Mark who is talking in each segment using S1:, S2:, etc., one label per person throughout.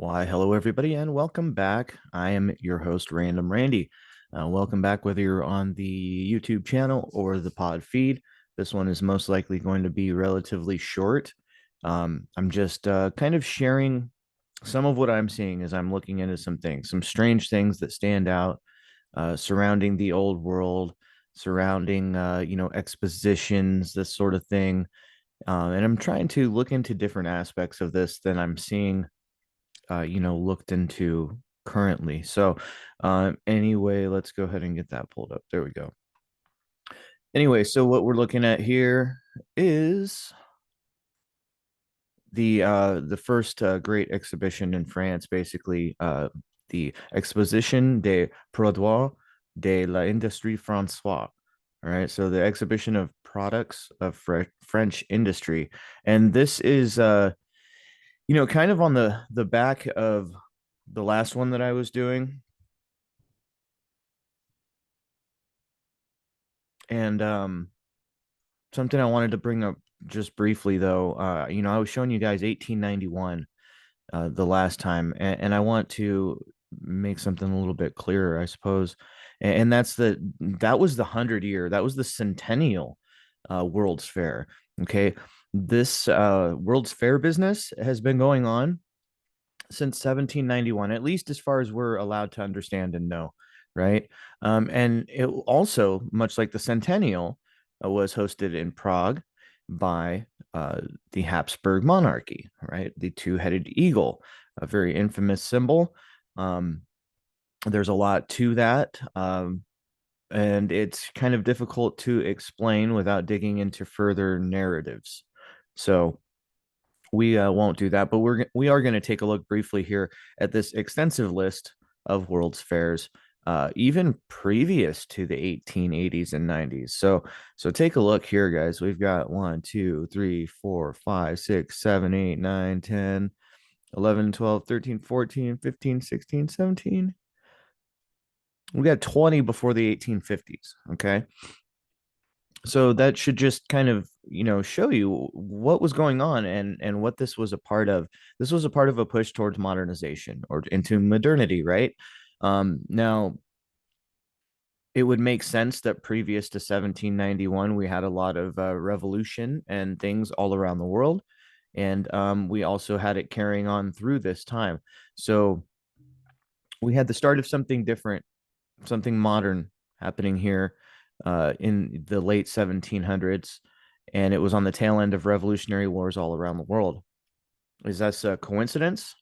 S1: Why, hello, everybody, and welcome back. I am your host, Random Randy. Welcome back, whether you're on the YouTube channel or the pod feed. This one is most likely going to be relatively short. I'm just kind of sharing some of what I'm seeing as I'm looking into some things, some strange things that stand out surrounding the old world, surrounding, expositions, this sort of thing. And I'm trying to look into different aspects of this than I'm seeing looked into currently. So, anyway, let's go ahead and get that pulled up. There we go. Anyway, so what we're looking at here is the first great exhibition in France, basically the Exposition des Produits de l'Industrie Françoise. All right, so the exhibition of products of French industry, and this is kind of on the back of the last one that I was doing. And something I wanted to bring up just briefly though, I was showing you guys 1891 the last time, and I want to make something a little bit clearer, I suppose. And that's that was the 100 year, that was the centennial World's Fair. Okay. This World's Fair business has been going on since 1791, at least as far as we're allowed to understand and know, right? And it also, much like the Centennial, was hosted in Prague by the Habsburg monarchy, right? The two-headed eagle, a very infamous symbol. Um, there's a lot to that. And it's kind of difficult to explain without digging into further narratives. So we won't do that, but we are going to take a look briefly here at this extensive list of World's Fairs, even previous to the 1880s and 90s. So take a look here, guys. We've got 1, 2, 3, 4, 5, 6, 7, 8, 9, 10, 11, 12, 13, 14, 15, 16, 17. We got 20 before the 1850s. Okay. So that should just kind of show you what was going on and what this was a part of. This was a part of a push towards modernization or into modernity, right? Now it would make sense that previous to 1791 we had a lot of revolution and things all around the world, and we also had it carrying on through this time. So we had the start of something different, something modern happening here in the late 1700s, and it was on the tail end of revolutionary wars all around the world. Is that a coincidence?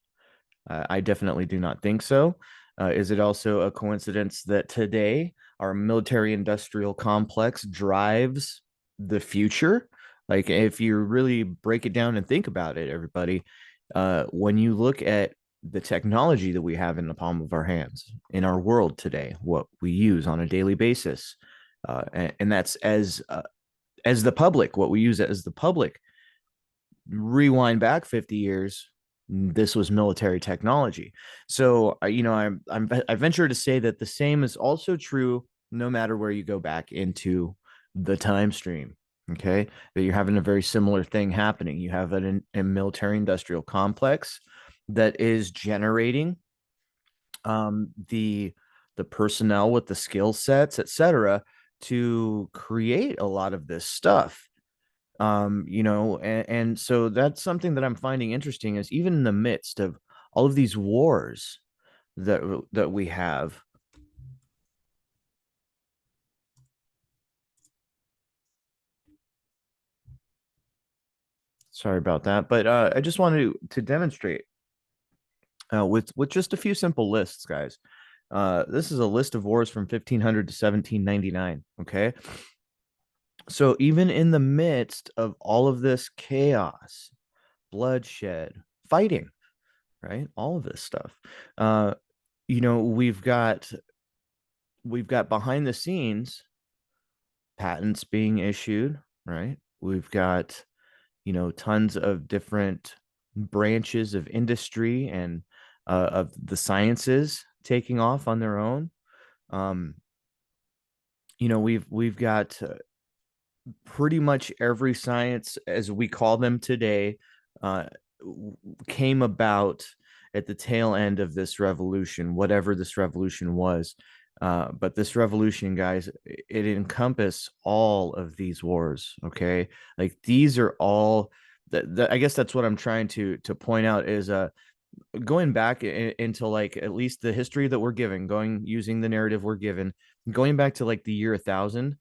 S1: I definitely do not think so. Is it also a coincidence that today our military industrial complex drives the future? Like, if you really break it down and think about it, everybody, when you look at the technology that we have in the palm of our hands in our world today, what we use on a daily basis, and that's as the public, what we use as the public. Rewind back 50 years, this was military technology. So I venture to say that the same is also true no matter where you go back into the time stream. Okay, that you're having a very similar thing happening. You have a military industrial complex that is generating the personnel with the skill sets, etc., to create a lot of this stuff. And so that's something that I'm finding interesting, is even in the midst of all of these wars that we have. Sorry about that, but I just wanted to demonstrate with just a few simple lists, guys. This is a list of wars from 1500 to 1799. Okay, so even in the midst of all of this chaos, bloodshed, fighting, right, all of this stuff, uh, we've got behind the scenes patents being issued, right? We've got, tons of different branches of industry and of the sciences taking off on their own. Um, we've got pretty much every science as we call them today uh, came about at the tail end of this revolution, whatever this revolution was. But this revolution, guys, it encompassed all of these wars. Okay, like these are all. I guess that's what I'm trying to point out is going back into like at least the history that we're given, going using the narrative we're given, going back to like the year 1000.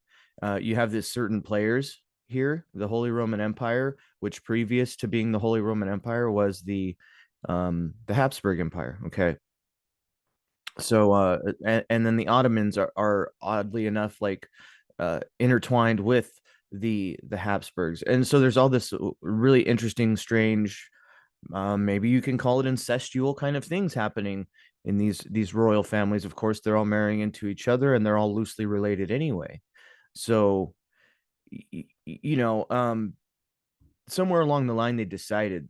S1: You have this certain players here, the Holy Roman Empire, which previous to being the Holy Roman Empire was the Habsburg Empire. Okay, so and then the Ottomans are oddly enough like intertwined with the Habsburgs, and so there's all this really interesting, strange, maybe you can call it incestual kind of things happening in these royal families. Of course, they're all marrying into each other, and they're all loosely related anyway. So, you know, somewhere along the line, they decided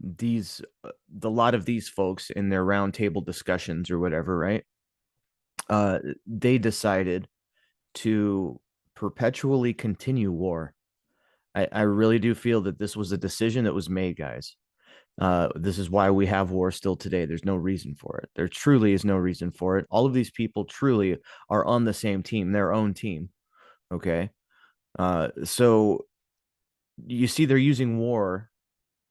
S1: these the lot of these folks in their round table discussions or whatever, right? They decided to perpetually continue war. I really do feel that this was a decision that was made, guys. This is why we have war still today. There's no reason for it. There truly is no reason for it. All of these people truly are on the same team, their own team. Okay. So you see, they're using war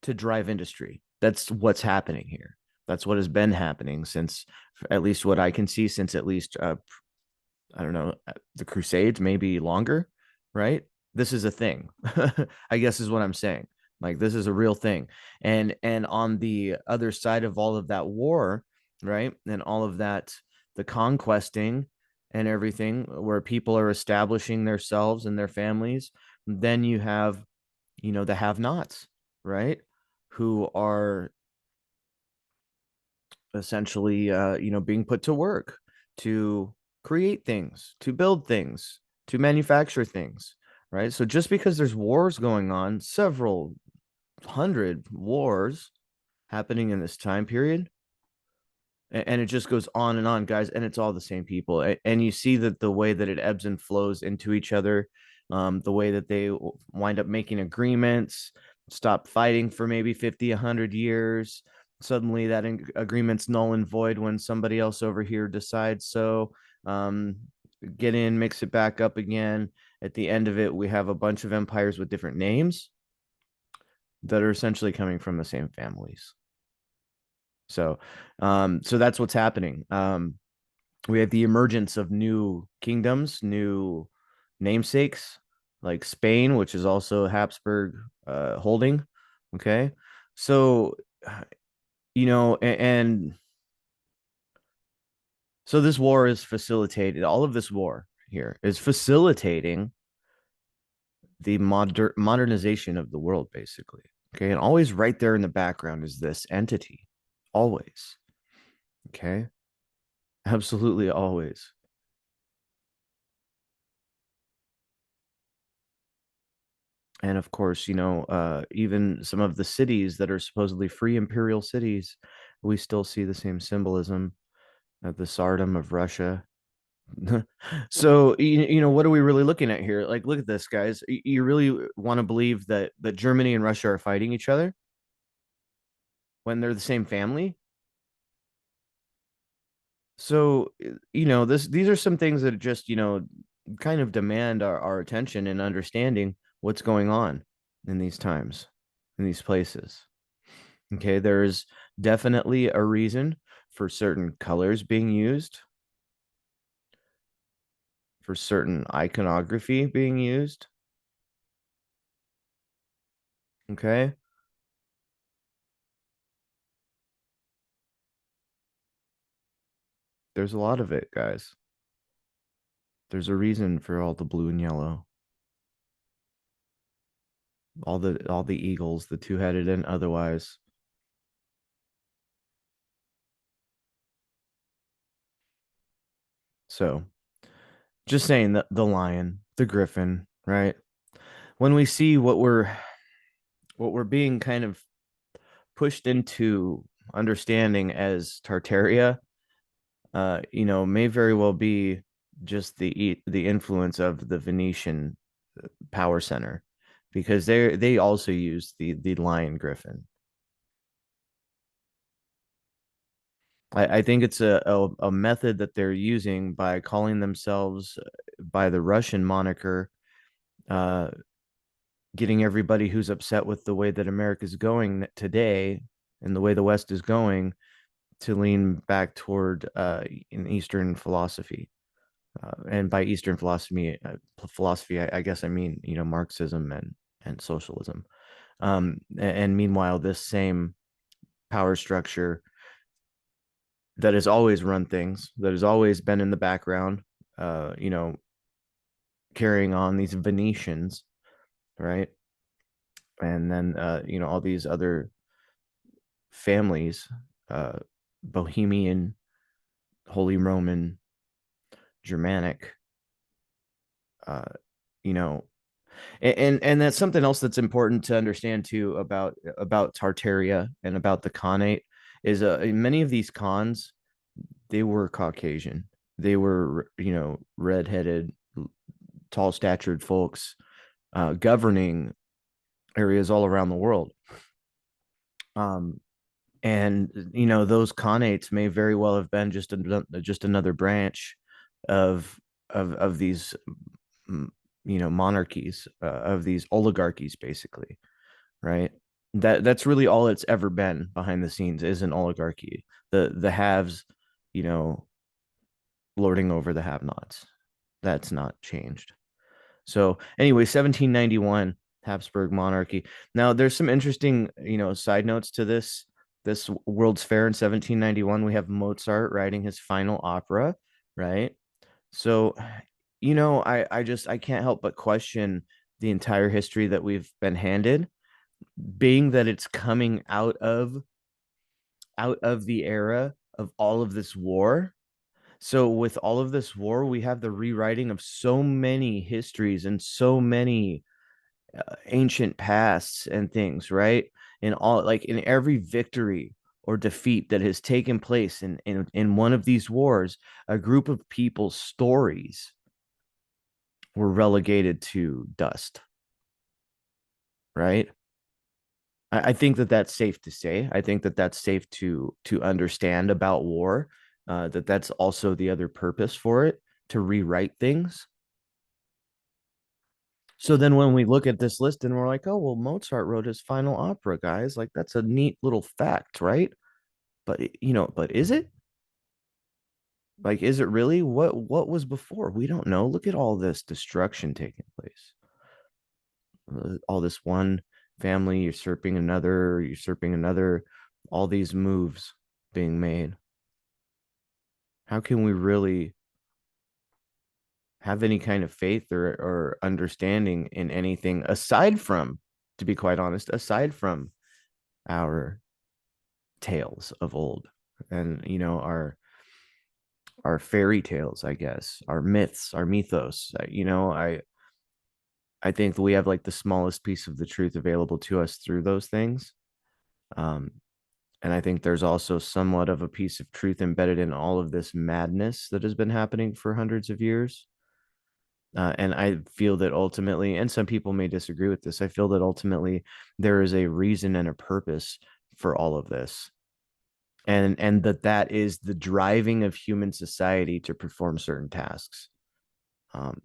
S1: to drive industry. That's what's happening here. That's what has been happening since, at least what I can see, since at least I don't know, the Crusades, maybe longer, right? This is a thing, I guess is what I'm saying. Like this is a real thing. And on the other side of all of that war, right? And all of that, the conquesting and everything, where people are establishing themselves and their families, then you have, the have-nots, right? Who are essentially being put to work to create things, to build things, to manufacture things, right? So just because there's wars going on, several hundred wars happening in this time period, and it just goes on and on, guys, and it's all the same people. And you see that the way that it ebbs and flows into each other, the way that they wind up making agreements, stop fighting for maybe 50, 100 years. Suddenly that agreement's null and void when somebody else over here decides so. um, get in, mix it back up again. At the end of it, we have a bunch of empires with different names that are essentially coming from the same families. So that's what's happening. We have the emergence of new kingdoms, new namesakes, like Spain, which is also Habsburg holding. Okay, so and so this war is facilitated. All of this war here is facilitating the modernization of the world, basically. Okay, and always right there in the background is this entity, always. Okay, absolutely always. And of course, even some of the cities that are supposedly free imperial cities, we still see the same symbolism at the Tsardom of Russia. So, what are we really looking at here? Like, look at this, guys. You really want to believe that Germany and Russia are fighting each other when they're the same family? So, these are some things that just, kind of demand our attention and understanding what's going on in these times, in these places. Okay, there's definitely a reason for certain colors being used, for certain iconography being used. Okay, there's a lot of it, guys. There's a reason for all the blue and yellow, all the eagles, the two-headed and otherwise. So, just saying that the lion, the griffin, right? When we see what we're being kind of pushed into understanding as Tartaria, may very well be just the influence of the Venetian power center, because they also use the lion griffin. I think it's a method that they're using by calling themselves by the Russian moniker, uh, getting everybody who's upset with the way that America's going today and the way the West is going to lean back toward in Eastern philosophy. And by Eastern philosophy, I guess I mean, Marxism and socialism. And meanwhile, this same power structure that has always run things, that has always been in the background, uh, you know, carrying on these Venetians, right? And then, all these other families, uh, Bohemian, Holy Roman, Germanic, uh, you know, and that's something else that's important to understand too about Tartaria and about the Khanate is many of these Khans, they were Caucasian. They were, redheaded, tall statured folks governing areas all around the world. Um, and those Khanates may very well have been just another branch of of these monarchies, of these oligarchies, basically, right? That's really all it's ever been behind the scenes, is an oligarchy. The haves, you know lording over the have-nots. That's not changed. So anyway, 1791 Habsburg monarchy. Now there's some interesting, side notes to this World's Fair in 1791. We have Mozart writing his final opera, right? So, I can't help but question the entire history that we've been handed, being that it's coming out of the era of all of this war. So with all of this war, we have the rewriting of so many histories and so many ancient pasts and things, right? In all, like, in every victory or defeat that has taken place in one of these wars, a group of people's stories were relegated to dust, right? I think that that's safe to say. I think that that's safe to understand about war. That that's also the other purpose for it, to rewrite things. So then when we look at this list and we're like, oh, well, Mozart wrote his final opera, guys. Like, that's a neat little fact, right? But is it? Like, is it really? What was before? We don't know. Look at all this destruction taking place. All this one family usurping another, all these moves being made. How can we really have any kind of faith or understanding in anything aside from, to be quite honest, aside from our tales of old, and our fairy tales, I guess, our myths, our mythos. I think that we have like the smallest piece of the truth available to us through those things. um and I think there's also somewhat of a piece of truth embedded in all of this madness that has been happening for hundreds of years. And I feel that ultimately, and some people may disagree with this, I feel that ultimately there is a reason and a purpose for all of this, and that is the driving of human society to perform certain tasks. um,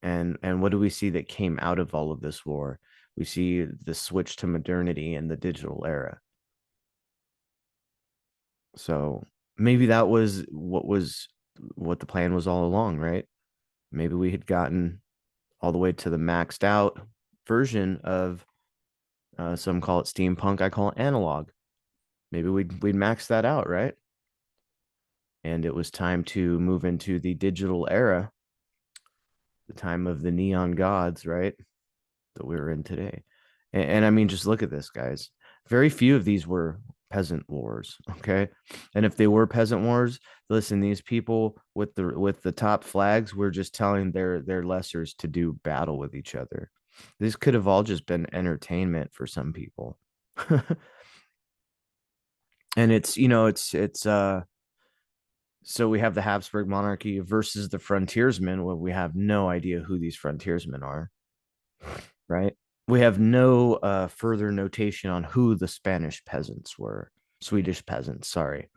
S1: and what do we see that came out of all of this war? We see the switch to modernity and the digital era. So maybe that was what the plan was all along, right? Maybe we had gotten all the way to the maxed out version of, some call it steampunk, I call it analog. Maybe we'd max that out, right? And it was time to move into the digital era, the time of the neon gods, right? That we're in today. And I mean, just look at this, guys. Very few of these were peasant wars, okay? And if they were peasant wars, listen, these people with the top flags were just telling their lessers to do battle with each other. This could have all just been entertainment for some people. And it's so we have the Habsburg monarchy versus the frontiersmen. Well, we have no idea who these frontiersmen are, right? We have no further notation on who the Spanish peasants were, Swedish peasants, sorry.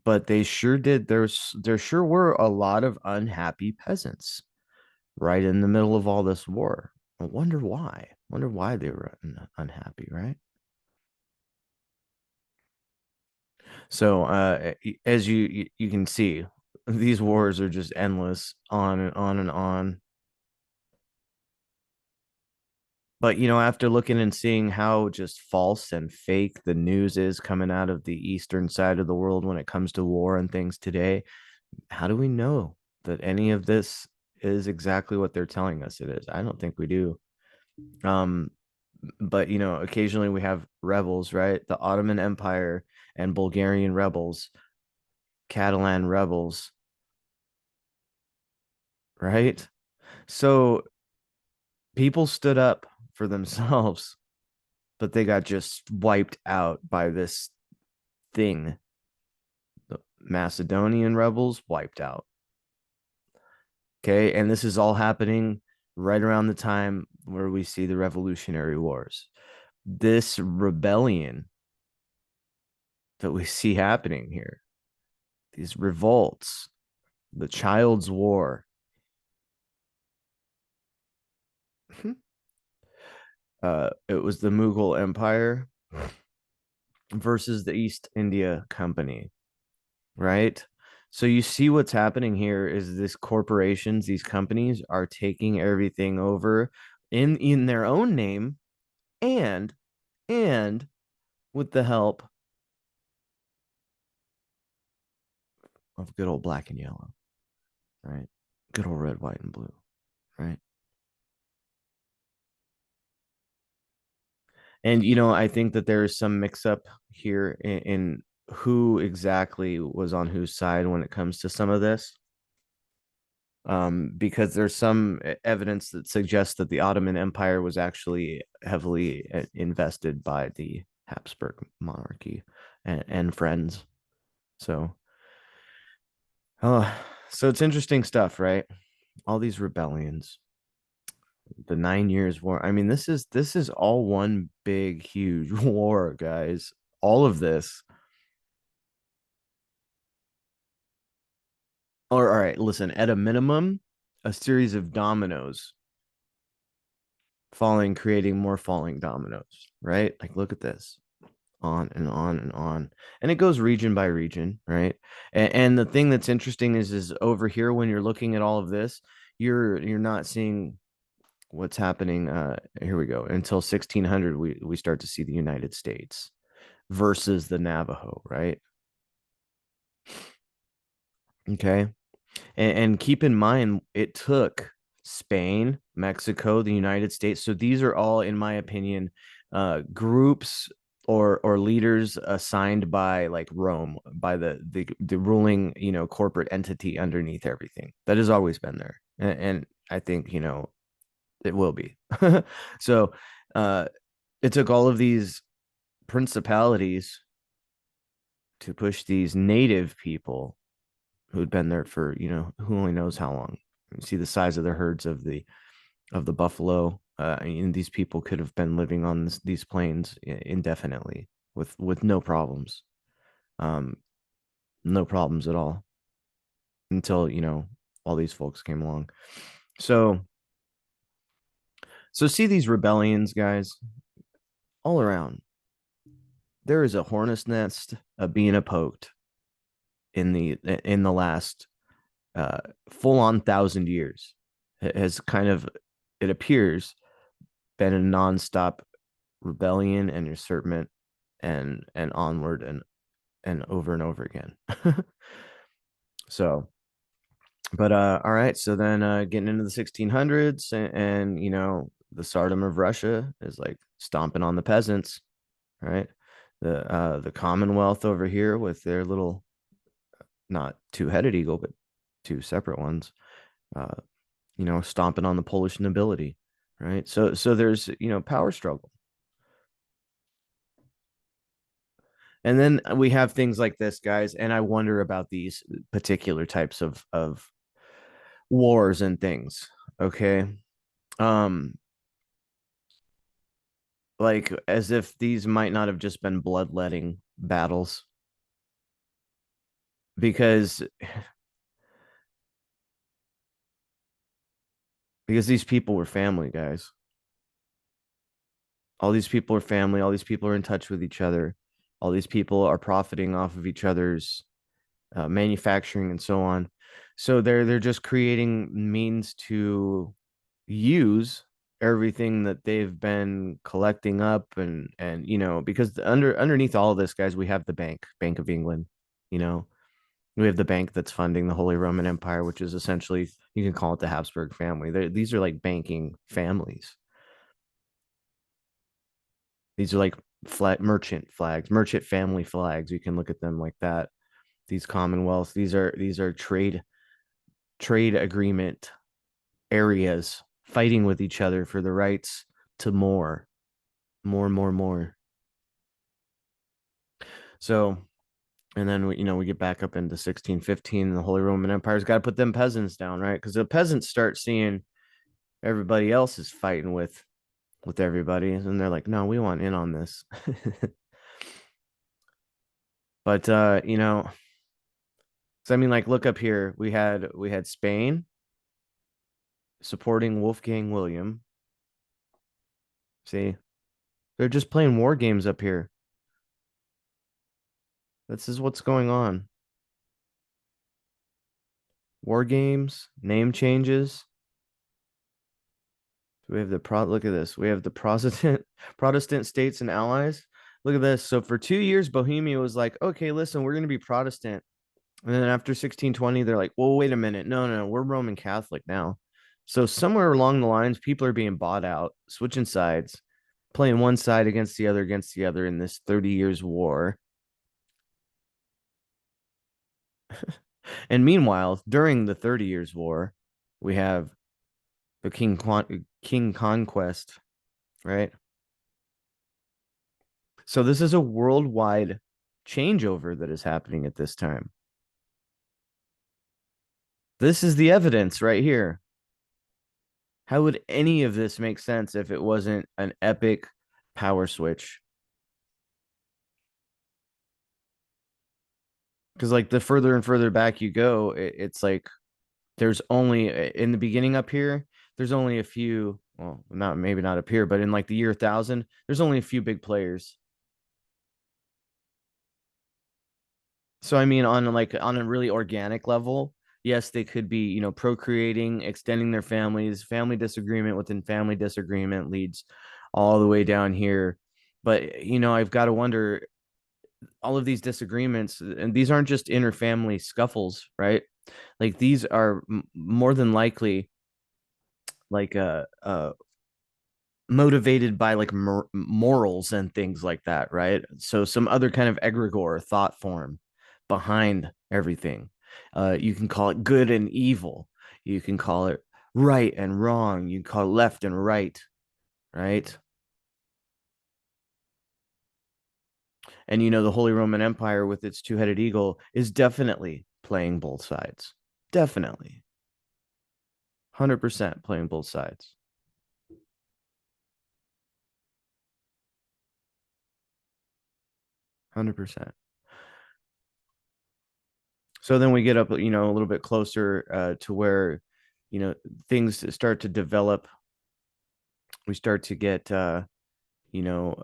S1: but they sure did. There sure were a lot of unhappy peasants right in the middle of all this war. I wonder why. Wonder why they were unhappy, right? So, as you can see, these wars are just endless, on and on and on. But after looking and seeing how just false and fake the news is coming out of the eastern side of the world when it comes to war and things today, how do we know that any of this is exactly what they're telling us it is? I don't think we do. Um, but occasionally we have rebels, right? The Ottoman Empire and Bulgarian rebels, Catalan rebels, right? So people stood up for themselves, but they got just wiped out by this thing. The Macedonian rebels wiped out. Okay. And this is all happening right around the time where we see the Revolutionary Wars. This rebellion that we see happening here, these revolts, the Child's War, it was the Mughal Empire versus the East India Company, right? So you see what's happening here is this corporations, these companies are taking everything over in their own name, and and with the help of good old black and yellow, right? Good old red, white, and blue, right? And I think that there is some mix up here in who exactly was on whose side when it comes to some of this. Because there's some evidence that suggests that the Ottoman Empire was actually heavily invested by the Habsburg monarchy and friends. So, oh, so it's interesting stuff, right? All these rebellions, the 9 Years' War. I mean, this is all one big, huge war, guys. All of this. Or all right, listen, at a minimum, a series of dominoes falling, creating more falling dominoes, right? Like, look at this, on and on and on. And it goes region by region, right? And the thing that's interesting is over here when you're looking at all of this, you're not seeing what's happening. Here we go. Until 1600, we start to see the United States versus the Navajo, right? Okay. And keep in mind, it took Spain, Mexico, the United States. So these are all, in my opinion, groups or leaders assigned by like Rome, by the ruling corporate entity underneath everything. That has always been there, and I think it will be. So uh, it took all of these principalities to push these native people who'd been there for who only knows how long. You see the size of the herds of the buffalo. And these people could have been living on these plains indefinitely with no problems, um, no problems at all until all these folks came along. So see these rebellions, guys, all around. There is a hornet's nest of being poked in the last uh, full on 1,000 years. It has kind of, it appears, been a nonstop rebellion and usurpment and onward and over and over again. So, but all right, so then getting into the 1600s, and the Tsardom of Russia is like stomping on the peasants, right? The Commonwealth over here with their little, not two-headed eagle, but two separate ones, uh, stomping on the Polish nobility, right? So there's power struggle. And then we have things like this, guys, and I wonder about these particular types of wars and things. Okay. Um, like as if these might not have just been bloodletting battles. because these people were family, guys. All these people are family. All these people are in touch with each other. All these people are profiting off of each other's manufacturing and so on. So they're just creating means to use everything that they've been collecting up, and because underneath all of this, guys, we have the Bank of England. You know, we have the bank that's funding the Holy Roman Empire, which is essentially, you can call it the Habsburg family. These are like banking families. These are like merchant flags, merchant family flags. You can look at them like that. These commonwealths, these are trade agreement areas fighting with each other for the rights to more. So, and then we get back up into 1615, and the Holy Roman Empire's got to put them peasants down, right? Because the peasants start seeing everybody else is fighting with everybody, and they're like, no, we want in on this. But so I mean, like, look up here. We had Spain supporting Wolfgang William. See, they're just playing war games up here. This is what's going on. War games, name changes. We have the look at this. We have the Protestant states and allies. Look at this. So for 2 years, Bohemia was like, okay, listen, we're going to be Protestant. And then after 1620, they're like, well, wait a minute. No, no, we're Roman Catholic now. So somewhere along the lines, people are being bought out, switching sides, playing one side against the other in this 30 years war. And meanwhile, during the 30 years war, we have the King Conquest, right? So this is a worldwide changeover that is happening at this time. This is the evidence right here. How would any of this make sense if it wasn't an epic power switch? Because like the further and further back you go, it's like there's only in the beginning up here, there's only a few, well, not maybe not up here, but in like the year 1000, there's only a few big players. So I mean, on a really organic level, yes, they could be, procreating, extending their families. Family disagreement within family disagreement leads all the way down here. But I've got to wonder, all of these disagreements, and these aren't just inter-family scuffles, right? Like these are more than likely like motivated by like morals and things like that, right? So some other kind of egregore thought form behind everything. You can call it good and evil. You can call it right and wrong. You can call it left and right, right? And the Holy Roman Empire with its two-headed eagle is definitely playing both sides. Definitely. 100% playing both sides. 100%. So then we get up, a little bit closer to where, things start to develop. We start to get, you know,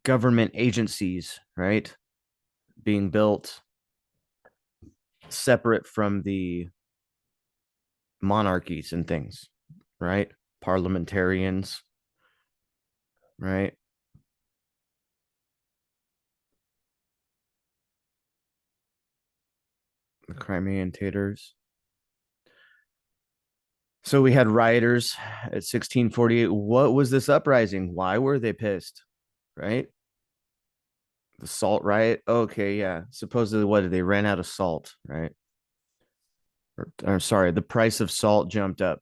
S1: government agencies, right, being built separate from the monarchies and things, right? Parliamentarians, right? The Crimean Tatars. So we had rioters at 1648. What was this uprising? Why were they pissed? Right? The salt riot. Okay, yeah. Supposedly, what did they ran out of salt, right? Or sorry, the price of salt jumped up.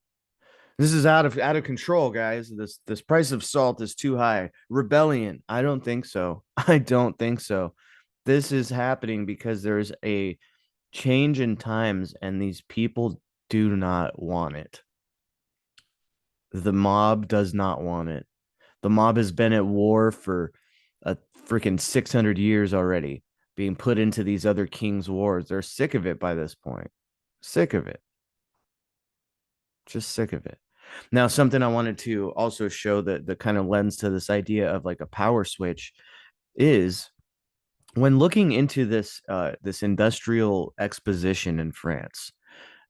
S1: This is out of control, guys. This price of salt is too high. Rebellion. I don't think so. I don't think so. This is happening because there's a change in times, and these people do not want it. The mob does not want it. The mob has been at war for a freaking 600 years already being put into these other kings' wars. They're sick of it by this point. Sick of it. Just sick of it. Now, something I wanted to also show that the kind of lens to this idea of like a power switch is when looking into this industrial exposition in France.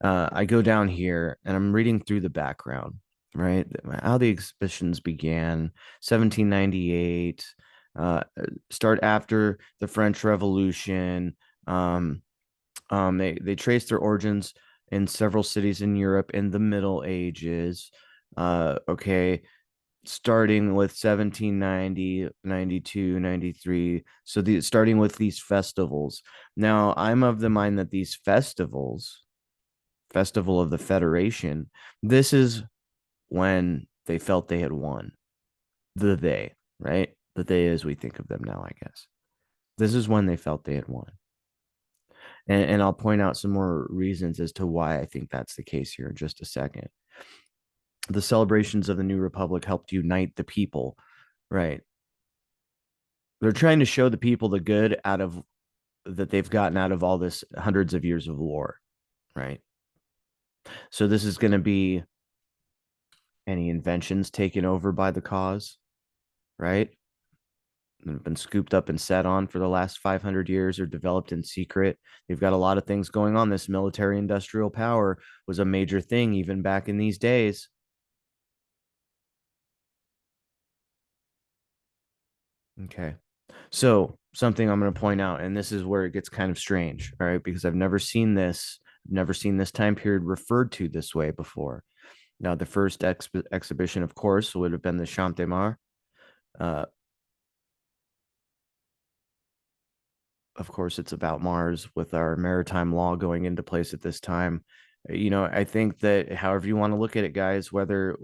S1: I go down here and I'm reading through the background, right? How the exhibitions began, 1798, uh, start after the French Revolution. Um, they trace their origins in several cities in Europe in the Middle Ages. Okay, starting with 1790, 92, 93. So starting with these festivals. Now, I'm of the mind that these festivals, Festival of the Federation, this is when they felt they had won. They, right? The they as we think of them now, I guess. This is when they felt they had won. And I'll point out some more reasons as to why I think that's the case here in just a second. The celebrations of the new republic helped unite the people, right? They're trying to show the people the good out of that they've gotten out of all this hundreds of years of war, right? So this is going to be any inventions taken over by the cause, right? That have been scooped up and set on for the last 500 years or developed in secret. They've got a lot of things going on. This military industrial power was a major thing even back in these days. Okay. So, something I'm going to point out, and this is where it gets kind of strange, all right, because I've never seen this time period referred to this way before. Now, the first exhibition, of course, would have been the Champ de Mars. Uh, of course, it's about Mars with our maritime law going into place at this time. I think that however you want to look at it, guys, whether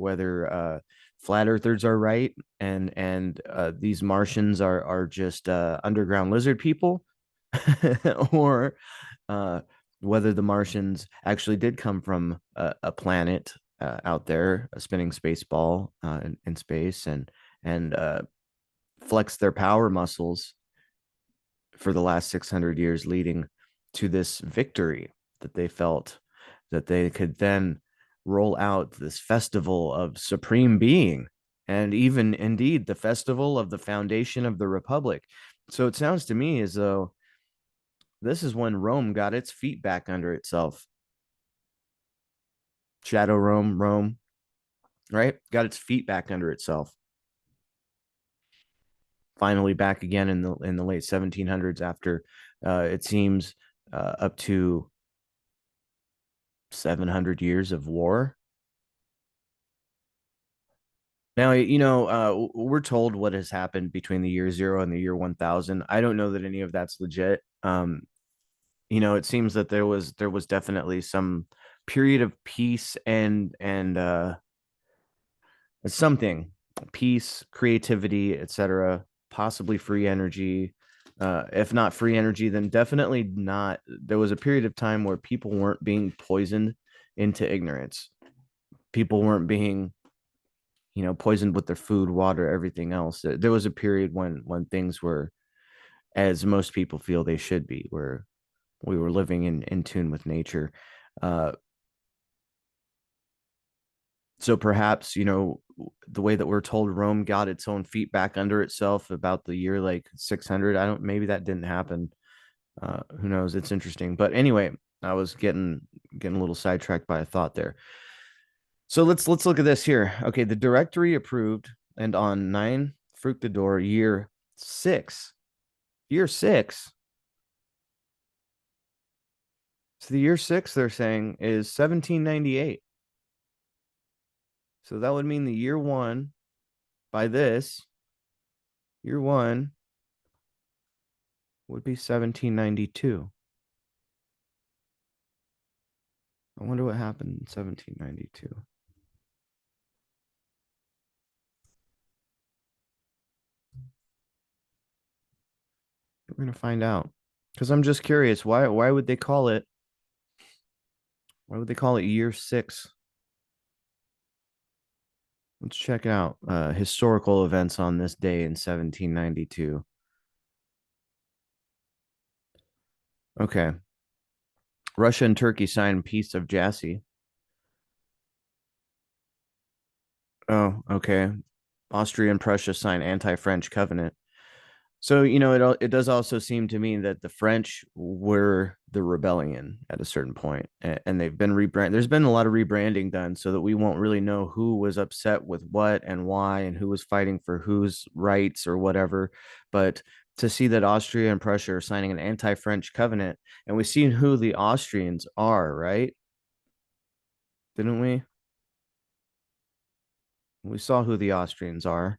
S1: flat earthers are right and these Martians are just underground lizard people, or uh, whether the Martians actually did come from a planet out there, a spinning space ball in space, and flex their power muscles for the last 600 years, leading to this victory that they felt that they could then roll out this festival of supreme being and even indeed the festival of the foundation of the republic. So it sounds to me as though this is when Rome got its feet back under itself. Shadow Rome, right? Got its feet back under itself. Finally back again in the late 1700s after it seems up to 700 years of war. Now, we're told what has happened between the year 0 and the year 1000. I don't know that any of that's legit. It seems that there was definitely some period of peace and something, peace, creativity, etc., possibly free energy. If not free energy, then definitely not. There was a period of time where people weren't being poisoned into ignorance. People weren't being poisoned with their food, water, everything else. There was a period when things were as most people feel they should be, where we were living in tune with nature. Uh, so perhaps, the way that we're told Rome got its own feet back under itself about the year like 600. I don't, maybe that didn't happen. Who knows? It's interesting. But anyway, I was getting a little sidetracked by a thought there. So let's look at this here. Okay, the directory approved, and on 9 Fructidor year six. So the year six they're saying is 1798. So that would mean the year one by this year one would be 1792. I wonder what happened in 1792. We're gonna find out because I'm just curious. Why would they call it? Why would they call it year six? Let's check it out. Historical events on this day in 1792. Okay. Russia and Turkey signed Peace of Jassy. Oh, okay. Austria and Prussia signed Anti-French Covenant. So, it does also seem to me that the French were the rebellion at a certain point, and they've been rebranded. There's been a lot of rebranding done so that we won't really know who was upset with what and why and who was fighting for whose rights or whatever. But to see that Austria and Prussia are signing an anti-French covenant, and we've seen who the Austrians are, right? Didn't we? We saw who the Austrians are.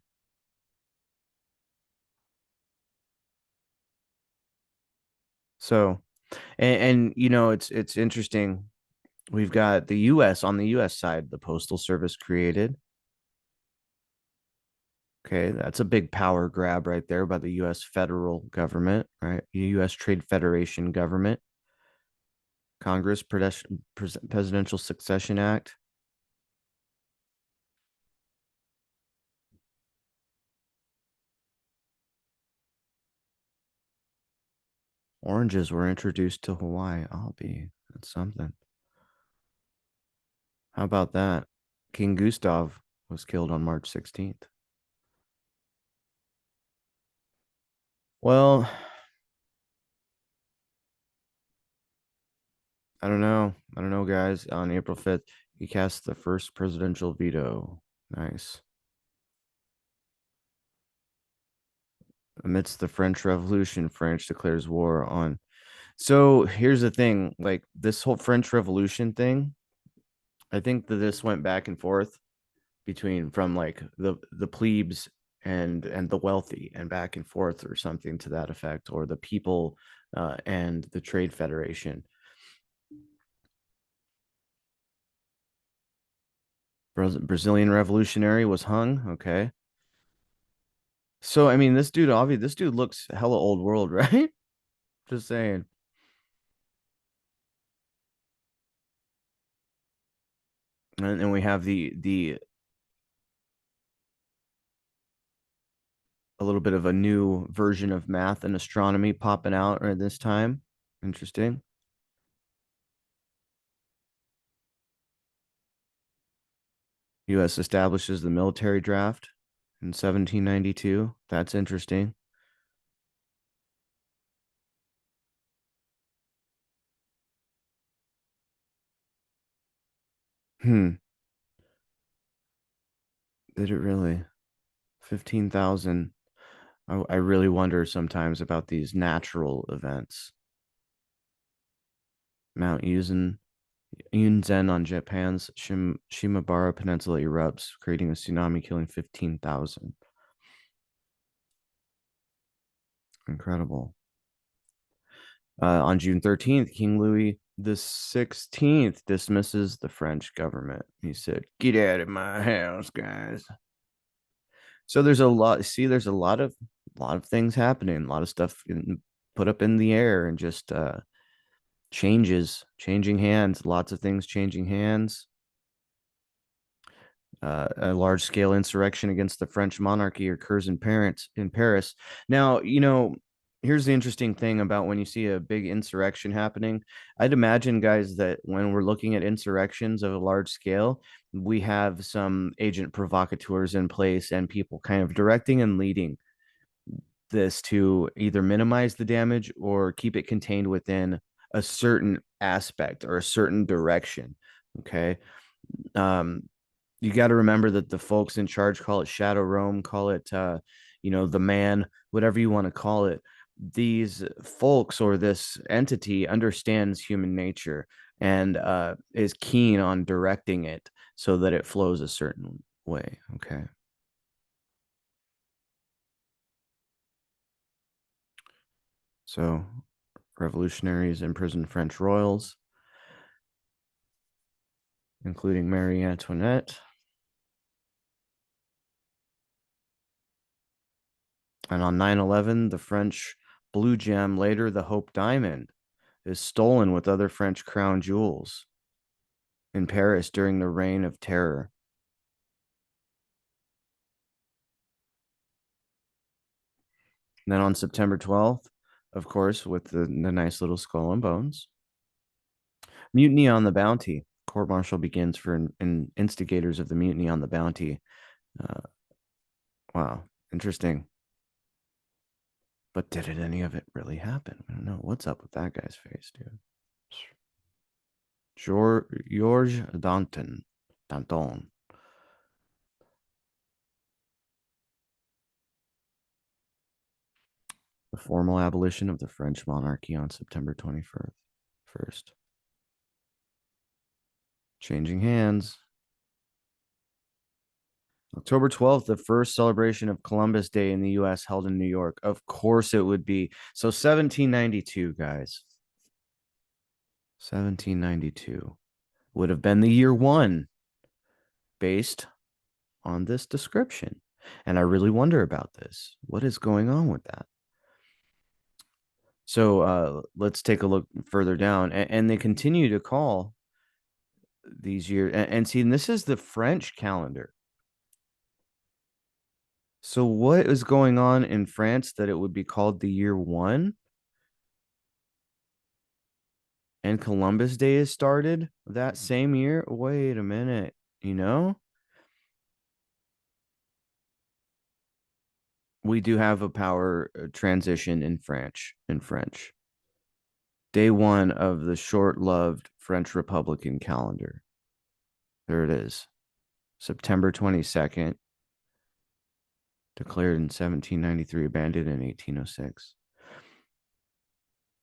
S1: So, it's interesting. We've got the US on the US side, the Postal Service created. Okay, that's a big power grab right there by the US federal government, right? US Trade Federation government, Congress, Presidential Succession Act. Oranges were introduced to Hawaii. I'll be that's something. How about that? King Gustav was killed on March 16th. Well, I don't know. I don't know, guys. On April 5th, he cast the first presidential veto. Nice. Amidst the French Revolution, France declares war on. So here's the thing, like this whole French Revolution thing, I think that this went back and forth between from like the plebes and the wealthy and back and forth or something to that effect, or the people and the Trade Federation. Brazilian revolutionary was hung. Okay. So I mean this dude obviously this dude looks hella old world, right? Just saying. And we have the a little bit of a new version of math and astronomy popping out at this time. Interesting. U.S. establishes the military draft in 1792. That's interesting. Hmm. Did it really? 15,000. I really wonder sometimes about these natural events. Mount Yunzen on Japan's Shimabara Peninsula erupts, creating a tsunami killing 15,000. Incredible. On June 13th, King Louis the 16th dismisses the French government. He said, "Get out of my house, guys." So there's a lot. See, there's a lot of things happening. A lot of stuff put up in the air and just changing hands. Lots of things changing hands. A large scale insurrection against the French monarchy occurs in Paris. Now, here's the interesting thing about when you see a big insurrection happening. I'd imagine, guys, that when we're looking at insurrections of a large scale, we have some agent provocateurs in place and people kind of directing and leading this to either minimize the damage or keep it contained within a certain aspect or a certain direction. Okay. Um, you got to remember that the folks in charge call it Shadow Rome, call it, the man, whatever you want to call it. These folks or this entity understands human nature and is keen on directing it so that it flows a certain way. Okay. So revolutionaries imprisoned French royals, including Marie Antoinette. And on 9/11, the French blue gem, later the Hope Diamond, is stolen with other French crown jewels in Paris during the Reign of Terror. And then on September 12th, of course, with the nice little skull and bones. Mutiny on the Bounty. Court martial begins for instigators of the mutiny on the Bounty. Uh, wow, interesting. But did any of it really happen? I don't know. What's up with that guy's face, dude? George Danton. The formal abolition of the French monarchy on September 21st. First. Changing hands. October 12th, the first celebration of Columbus Day in the US held in New York. Of course it would be. So 1792, guys. 1792 would have been the year one based on this description. And I really wonder about this. What is going on with that? So let's take a look further down. And they continue to call these years. And see, and this is the French calendar. So what is going on in France that it would be called the year one? And Columbus Day is started that same year? Wait a minute. You know, we do have a power transition in French. Day one of the short-lived French Republican calendar. There it is. September 22nd, declared in 1793, abandoned in 1806.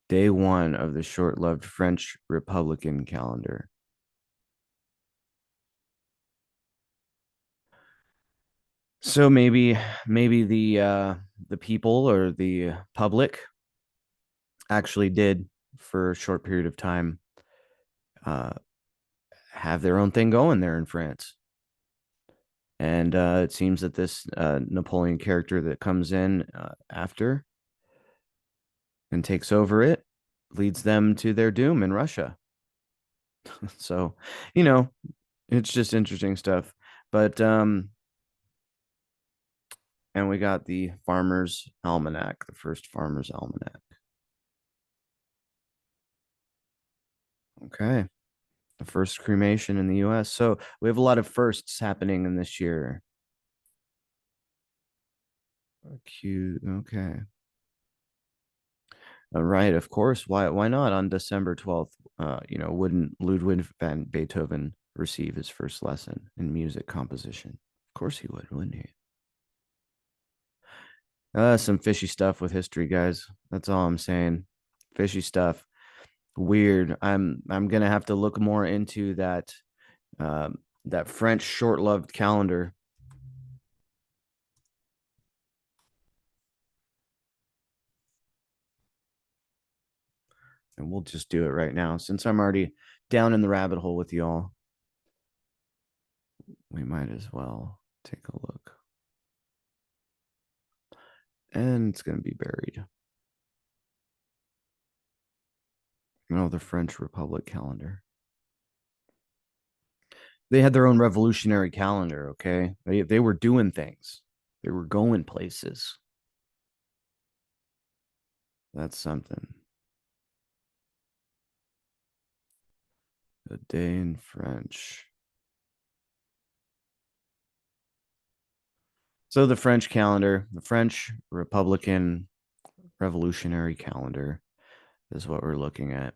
S1: Day one of the short-lived French Republican calendar. So maybe the people or the public actually did for a short period of time uh, have their own thing going there in France. And it seems that this Napoleon character that comes in after and takes over it leads them to their doom in Russia. So, you know, it's just interesting stuff. But and we got the Farmer's Almanac, the first Farmer's Almanac. Okay. The first cremation in the US. So we have a lot of firsts happening in this year. Cute. Okay. Right, of course. Why not on December 12th? Wouldn't Ludwig van Beethoven receive his first lesson in music composition? Of course he would, wouldn't he? Some fishy stuff with history, guys. That's all I'm saying. Fishy stuff. Weird. I'm gonna have to look more into that French short-lived calendar. And we'll just do it right now. Since I'm already down in the rabbit hole with y'all, we might as well take a look. And it's gonna be buried. The French Republic calendar. They had their own revolutionary calendar, okay? They were doing things. They were going places. That's something. A day in French. So the French calendar, the French Republican revolutionary calendar is what we're looking at.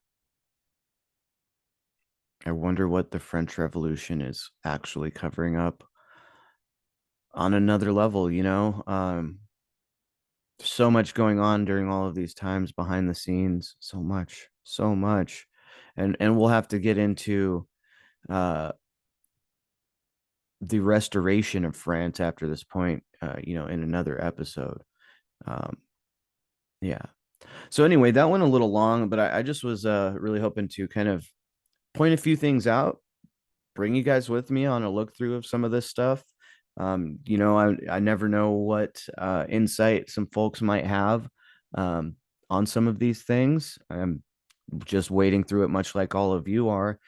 S1: I wonder what the French Revolution is actually covering up on another level, so much going on during all of these times behind the scenes, so much. And we'll have to get into uh the restoration of France after this point, in another episode. Um, yeah. So anyway, that went a little long, but I just was really hoping to kind of point a few things out, bring you guys with me on a look through of some of this stuff. I never know what insight some folks might have um, on some of these things. I'm just wading through it, much like all of you are,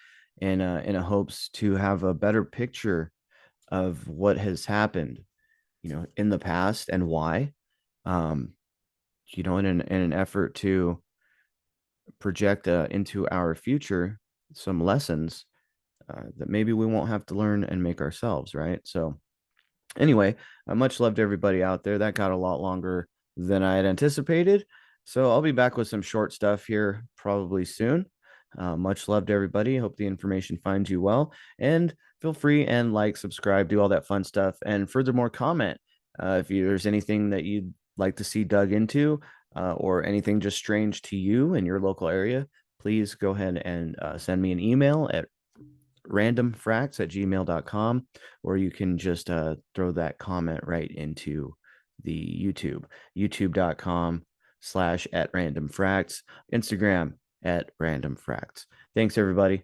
S1: in a hopes to have a better picture of what has happened, in the past and why. Um, in an effort to project into our future some lessons that maybe we won't have to learn and make ourselves, right? So anyway, much love to everybody out there. That got a lot longer than I had anticipated. So I'll be back with some short stuff here probably soon. Much love to everybody. Hope the information finds you well. And feel free and like, subscribe, do all that fun stuff. And furthermore, comment if there's anything that you'd like to see dug into or anything just strange to you in your local area. Please go ahead and send me an email at randomfracts@gmail.com, or you can just throw that comment right into the youtube.com/@randomfracts, Instagram @randomfracts. Thanks, everybody.